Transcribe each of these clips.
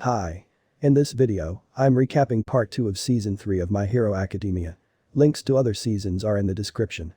Hi. In this video, I'm recapping part 2 of season 3 of My Hero Academia. Links to other seasons are in the description.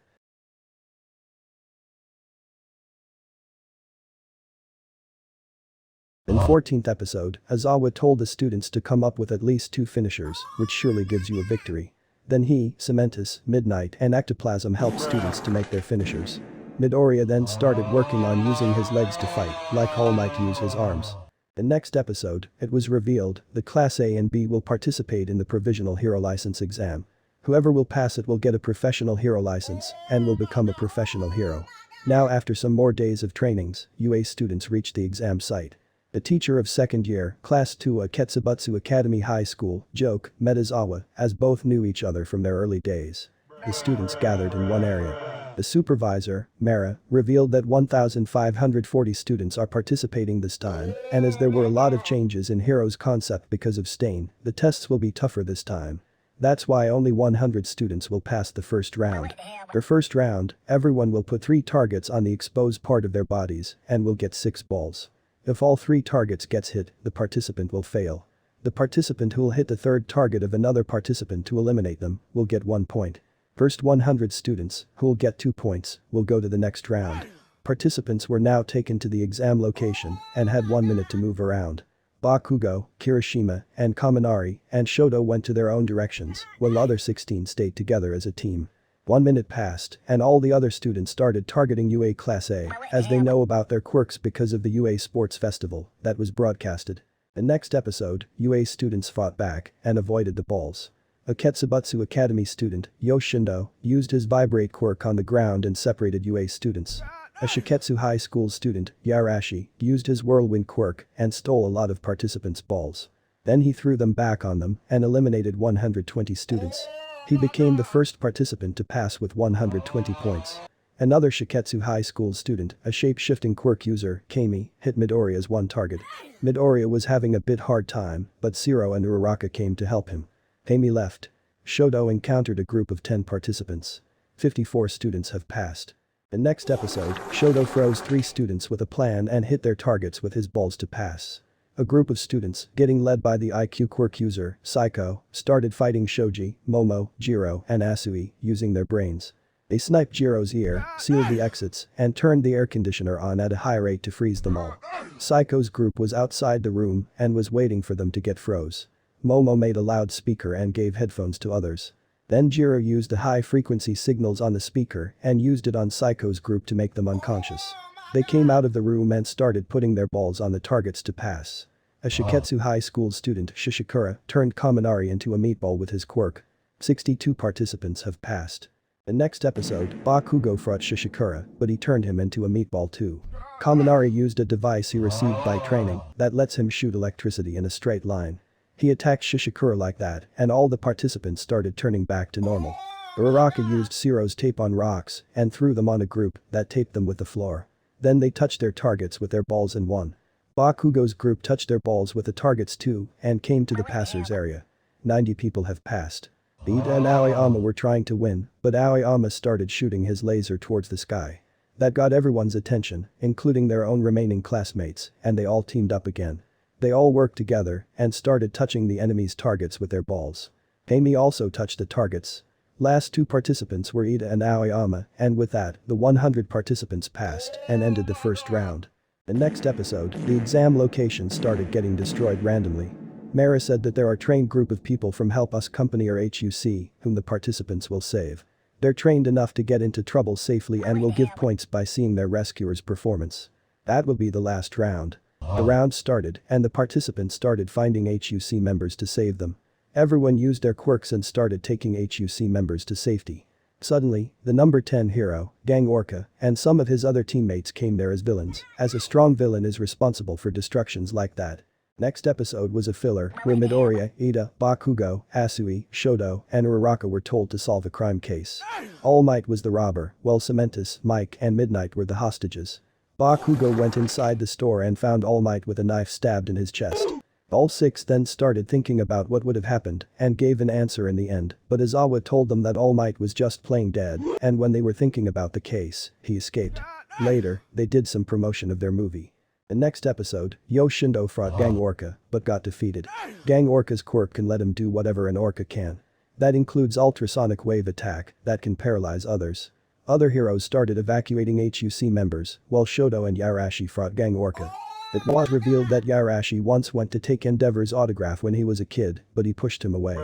In 14th episode, Aizawa told the students to come up with at least 2 finishers, which surely gives you a victory. Then he, Cementus, Midnight and Ectoplasm helped students to make their finishers. Midoria then started working on using his legs to fight, like All Might use his arms. In next episode, it was revealed the Class A and B will participate in the Provisional Hero License exam. Whoever will pass it will get a Professional Hero License and will become a professional hero. Now after some more days of trainings, UA students reach the exam site. The teacher of second year, Class 2 at Ketsubutsu Academy High School, Joke, met Aizawa, as both knew each other from their early days. The students gathered in one area. The supervisor, Mara, revealed that 1,540 students are participating this time, and as there were a lot of changes in Hero's concept because of Stain, the tests will be tougher this time. That's why only 100 students will pass the first round. For first round, everyone will put 3 targets on the exposed part of their bodies and will get 6 balls. If all 3 targets gets hit, the participant will fail. The participant who will hit the third target of another participant to eliminate them will get 1 point. First 100 students, who will get 2 points, will go to the next round. Participants were now taken to the exam location and had 1 minute to move around. Bakugo, Kirishima, and Kaminari and Shoto went to their own directions, while the other 16 stayed together as a team. 1 minute passed, and all the other students started targeting UA Class A, as they know about their quirks because of the UA Sports Festival that was broadcasted. The next episode, UA students fought back and avoided the balls. A Ketsubutsu Academy student, Yoshindo, used his vibrate quirk on the ground and separated UA students. A Shiketsu High School student, Yarashi, used his whirlwind quirk and stole a lot of participants' balls. Then he threw them back on them and eliminated 120 students. He became the first participant to pass with 120 points. Another Shiketsu High School student, a shape-shifting quirk user, Kami, hit Midoriya's 1 target. Midoriya was having a bit hard time, but Zero and Uraraka came to help him. Kami left. Shoto encountered a group of 10 participants. 54 students have passed. In next episode, Shoto froze 3 students with a plan and hit their targets with his balls to pass. A group of students, getting led by the IQ quirk user, Psycho, started fighting Shoji, Momo, Jiro, and Asui, using their brains. They sniped Jiro's ear, sealed the exits, and turned the air conditioner on at a high rate to freeze them all. Psycho's group was outside the room and was waiting for them to get froze. Momo made a loudspeaker and gave headphones to others. Then Jiro used the high-frequency signals on the speaker and used it on Psycho's group to make them unconscious. They came out of the room and started putting their balls on the targets to pass. A Shiketsu High School student, Shishikura, turned Kaminari into a meatball with his quirk. 62 participants have passed. The next episode, Bakugo fought Shishikura, but he turned him into a meatball too. Kaminari used a device he received by training that lets him shoot electricity in a straight line. He attacked Shishikura like that, and all the participants started turning back to normal. Uraraka used Zero's tape on rocks and threw them on a group that taped them with the floor. Then they touched their targets with their balls and won. Bakugo's group touched their balls with the targets too and came to the passers area. 90 people have passed. Ida and Aoyama were trying to win, but Aoyama started shooting his laser towards the sky. That got everyone's attention, including their own remaining classmates, and they all teamed up again. They all worked together and started touching the enemy's targets with their balls. Amy also touched the targets. Last 2 participants were Ida and Aoyama, and with that, the 100 participants passed and ended the first round. The next episode, the exam location started getting destroyed randomly. Mara said that there are trained group of people from Help Us Company or HUC, whom the participants will save. They're trained enough to get into trouble safely and will give points by seeing their rescuer's performance. That will be the last round. The round started and the participants started finding HUC members to save them. Everyone used their quirks and started taking HUC members to safety. Suddenly, the number 10 hero, Gang Orca, and some of his other teammates came there as villains, as a strong villain is responsible for destructions like that. Next episode was a filler, where Midoriya, Ida, Bakugo, Asui, Shoto, and Uraraka were told to solve a crime case. All Might was the robber, while Cementus, Mike, and Midnight were the hostages. Bakugo went inside the store and found All Might with a knife stabbed in his chest. All 6 then started thinking about what would have happened and gave an answer in the end, but Aizawa told them that All Might was just playing dead, and when they were thinking about the case, he escaped. Later, they did some promotion of their movie. The next episode, Yoshindo fought Gang Orca, but got defeated. Gang Orca's quirk can let him do whatever an orca can. That includes ultrasonic wave attack that can paralyze others. Other heroes started evacuating HUC members, while Shoto and Yarashi fought Gang Orca. It was revealed that Yarashi once went to take Endeavor's autograph when he was a kid, but he pushed him away.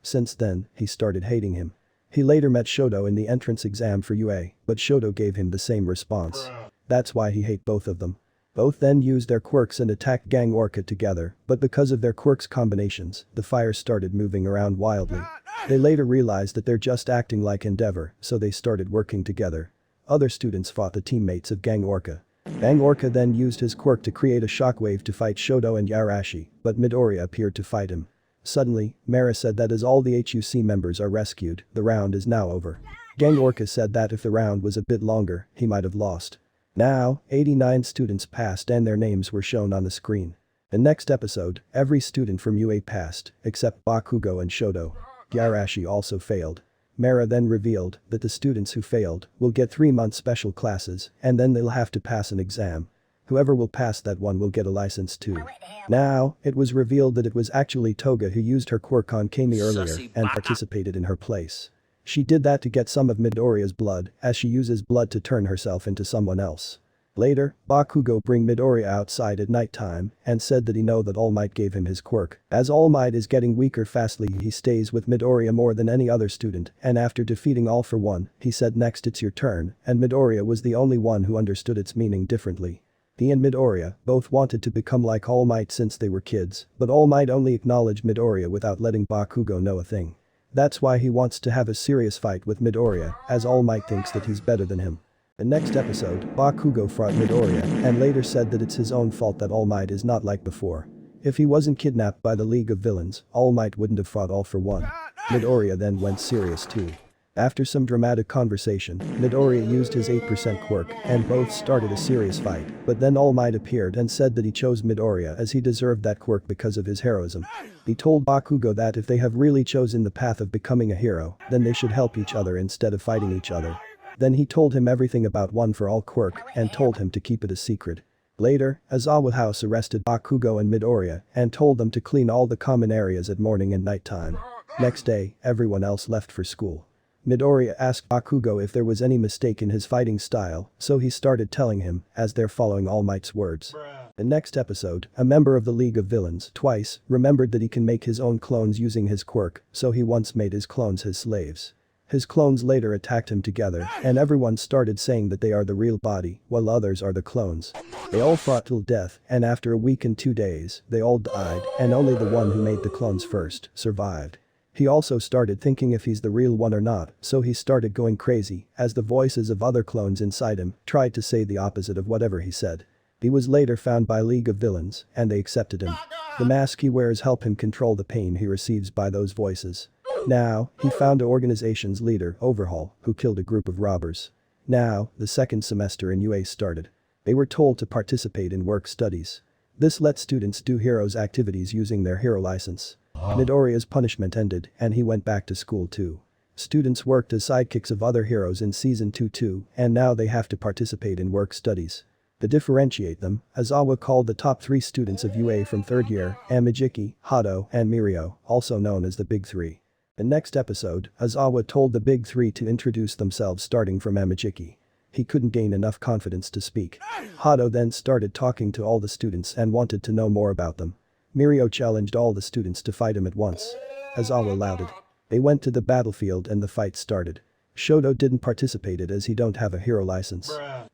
Since then, he started hating him. He later met Shoto in the entrance exam for UA, but Shoto gave him the same response. That's why he hates both of them. Both then used their quirks and attacked Gang Orca together, but because of their quirks combinations, the fire started moving around wildly. They later realized that they're just acting like Endeavor, so they started working together. Other students fought the teammates of Gang Orca. Gang Orca then used his quirk to create a shockwave to fight Shoto and Yarashi, but Midoria appeared to fight him. Suddenly, Mara said that as all the HUC members are rescued, the round is now over. Gang Orca said that if the round was a bit longer, he might have lost. Now, 89 students passed and their names were shown on the screen. The next episode, every student from UA passed, except Bakugo and Shoto. Yarashi also failed. Mara then revealed that the students who failed will get 3-month special classes and then they'll have to pass an exam. Whoever will pass that one will get a license too. Now, it was revealed that it was actually Toga who used her quirk on Kami earlier and participated in her place. She did that to get some of Midoriya's blood, as she uses blood to turn herself into someone else. Later, Bakugo bring Midoriya outside at night time and said that he know that All Might gave him his quirk. As All Might is getting weaker fastly, he stays with Midoriya more than any other student, and after defeating All for One, he said next it's your turn, and Midoriya was the only one who understood its meaning differently. He and Midoriya both wanted to become like All Might since they were kids, but All Might only acknowledged Midoriya without letting Bakugo know a thing. That's why he wants to have a serious fight with Midoriya, as All Might thinks that he's better than him. The next episode, Bakugo fought Midoriya and later said that it's his own fault that All Might is not like before. If he wasn't kidnapped by the League of Villains, All Might wouldn't have fought All for One. Midoriya then went serious too. After some dramatic conversation, Midoriya used his 8% quirk and both started a serious fight, but then All Might appeared and said that he chose Midoriya as he deserved that quirk because of his heroism. He told Bakugo that if they have really chosen the path of becoming a hero, then they should help each other instead of fighting each other. Then he told him everything about One for All quirk and told him to keep it a secret. Later, Aizawa House arrested Bakugo and Midoriya and told them to clean all the common areas at morning and night time. Next day, everyone else left for school. Midoriya asked Bakugo if there was any mistake in his fighting style, so he started telling him, as they're following All Might's words. The next episode, a member of the League of Villains, Twice, remembered that he can make his own clones using his quirk, so he once made his clones his slaves. His clones later attacked him together, and everyone started saying that they are the real body, while others are the clones. They all fought till death, and after a week and 2 days, they all died, and only the one who made the clones first survived. He also started thinking if he's the real one or not, so he started going crazy, as the voices of other clones inside him tried to say the opposite of whatever he said. He was later found by League of Villains, and they accepted him. The mask he wears help him control the pain he receives by those voices. Now, he found the organization's leader, Overhaul, who killed a group of robbers. Now, the second semester in UA started. They were told to participate in work studies. This let students do heroes activities using their hero license. Midoriya's punishment ended and he went back to school too. Students worked as sidekicks of other heroes in Season 2 too, and now they have to participate in work studies. To differentiate them, Aizawa called the top 3 students of UA from 3rd year, Amijiki, Hato, and Mirio, also known as the Big 3. The next episode, Aizawa told the Big 3 to introduce themselves starting from Amijiki. He couldn't gain enough confidence to speak. Hato then started talking to all the students and wanted to know more about them. Mirio challenged all the students to fight him at once. Aizawa allowed it. They went to the battlefield and the fight started. Shoto didn't participate as he don't have a hero license.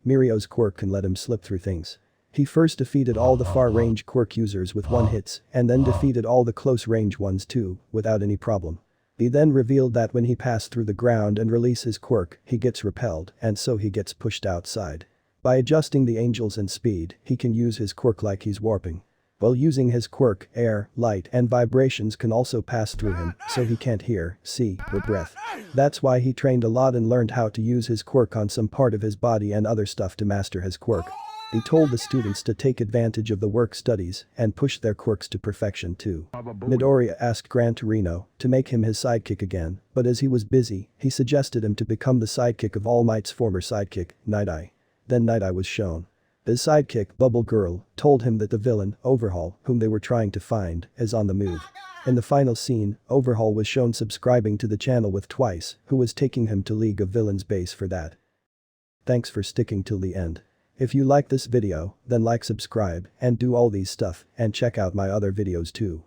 Mirio's quirk can let him slip through things. He first defeated all the far-range quirk users with 1 hits and then defeated all the close-range ones too, without any problem. He then revealed that when he passed through the ground and release his quirk, he gets repelled and so he gets pushed outside. By adjusting the angels and speed, he can use his quirk like he's warping. While using his quirk, air, light, and vibrations can also pass through him, so he can't hear, see, or breath. That's why he trained a lot and learned how to use his quirk on some part of his body and other stuff to master his quirk. He told the students to take advantage of the work studies and push their quirks to perfection too. Midoriya asked Gran Torino to make him his sidekick again, but as he was busy, he suggested him to become the sidekick of All Might's former sidekick, Night Eye. Then Night Eye was shown. His sidekick, Bubble Girl, told him that the villain, Overhaul, whom they were trying to find, is on the move. In the final scene, Overhaul was shown subscribing to the channel with Twice, who was taking him to League of Villains base for that. Thanks for sticking till the end. If you like this video, then like, subscribe, and do all these stuff, and check out my other videos too.